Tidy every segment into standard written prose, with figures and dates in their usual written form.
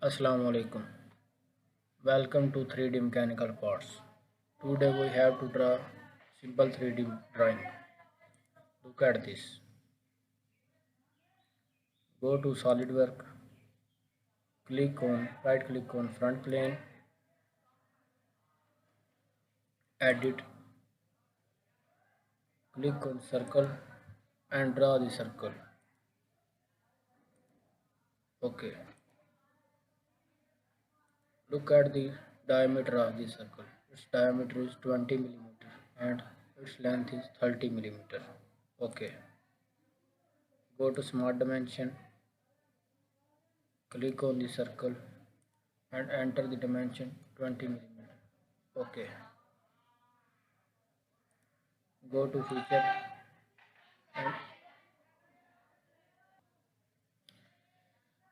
Assalamu alaikum. Welcome to 3D mechanical parts. Today we have to draw simple 3D drawing. Look at this. Go to Solidwork. Right click on front plane. Edit. Click on circle and draw the circle. Okay. Look at the diameter of the circle. Its diameter is 20 millimeter and its length is 30 millimeter. Okay. Go to smart dimension. Click on the circle and enter the dimension 20 millimeter. Okay. Go to feature and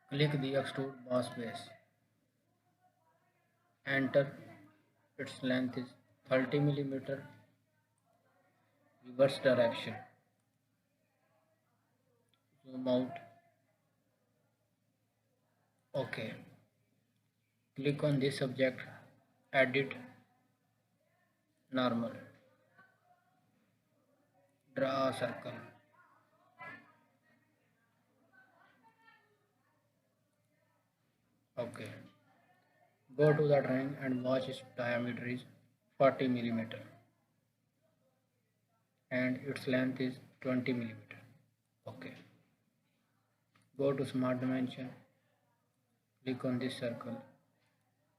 click the extrude boss base. Enter. Its length is 30 millimeter. Reverse direction. Zoom out. Okay. Click on this object. Edit. Normal. Draw a circle. Okay. Go to the drawing and watch its diameter is 40 millimeter and its length is 20 millimeter. Okay. Go to smart dimension. Click on this circle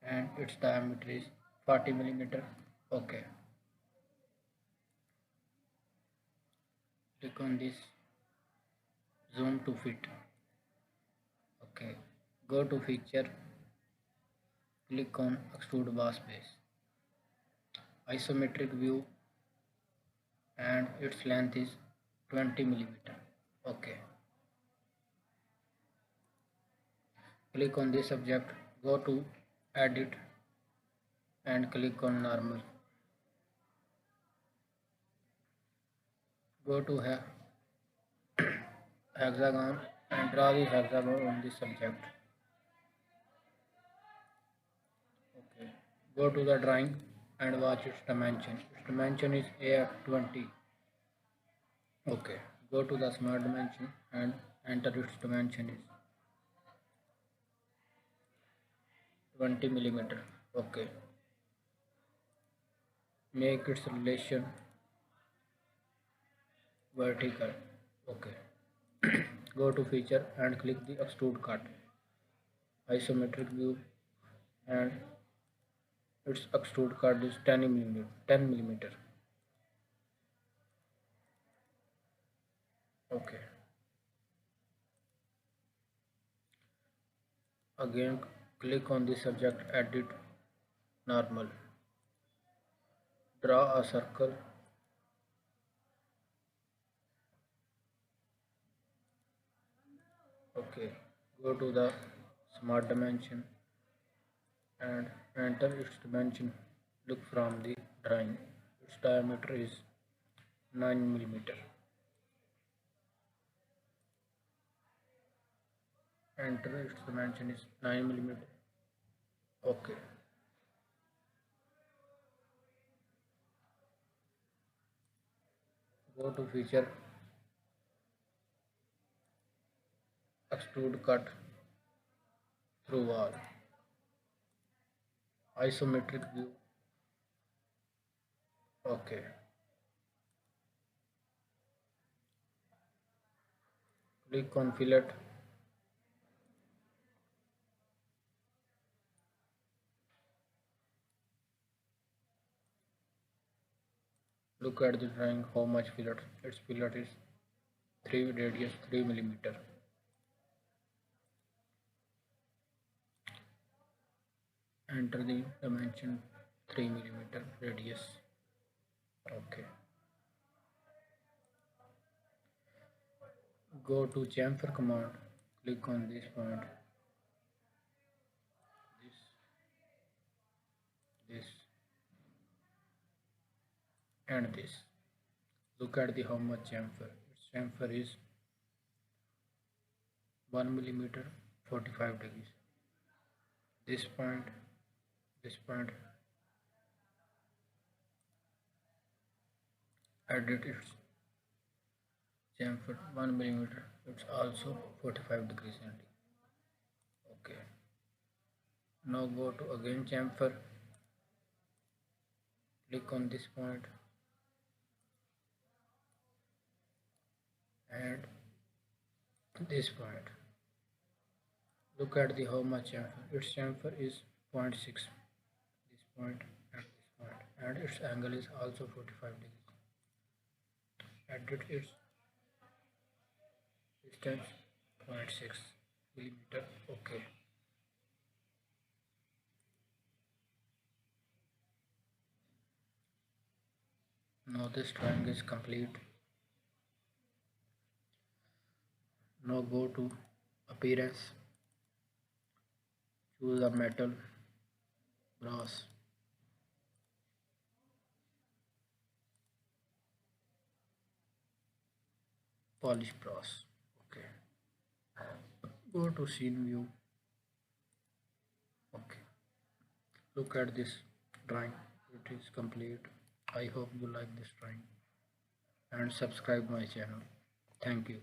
and its diameter is 40 millimeter. Okay. Click on this, zoom to fit. Okay. Go to feature, click on extrude boss base. Isometric view and its length is 20 millimeter. Okay. Click on this object, go to edit and click on normal. Go to hexagon and draw the hexagon on this subject. Okay. Go to the drawing and watch its dimension. Its dimension is AF20. Okay. Go to the smart dimension and enter its dimension is 20 millimeter. Okay. Make its relation vertical. Okay. Go to feature and click the extrude cut. Isometric view and its extrude cut is 10 millimeter. 10 millimeter. Okay. Again click on the subject, edit, normal. Draw a circle. Okay. Go to the smart dimension and enter its dimension. Look from the drawing. Its diameter is 9 millimeter. Enter its dimension is 9 millimeter. Okay. Go to feature, extrude cut through wall. Isometric view. Okay. Click on fillet. Look at the drawing how much fillet. Its fillet is 3 radius 3 millimeter. Enter the dimension 3 millimeter radius. Okay. Go to chamfer command. Click on this point. This and this. Look at the how much chamfer. Its chamfer is 1 millimeter 45 degrees. this point, this point, edit its chamfer 1 millimeter. It's also 45 degrees angle. Okay. Now go to again chamfer. Click on this point and this point. Look at the how much chamfer. Its chamfer is 0.6. This point and this point, and its angle is also 45 degrees. Edit its distance 0.6 millimeter. Okay. Now this drawing is complete. Now go to appearance, choose a metal, brass, polish brass. Okay. Go to scene view. Okay. Look at this drawing. It is complete. I hope you like this drawing and subscribe my channel. Thank you.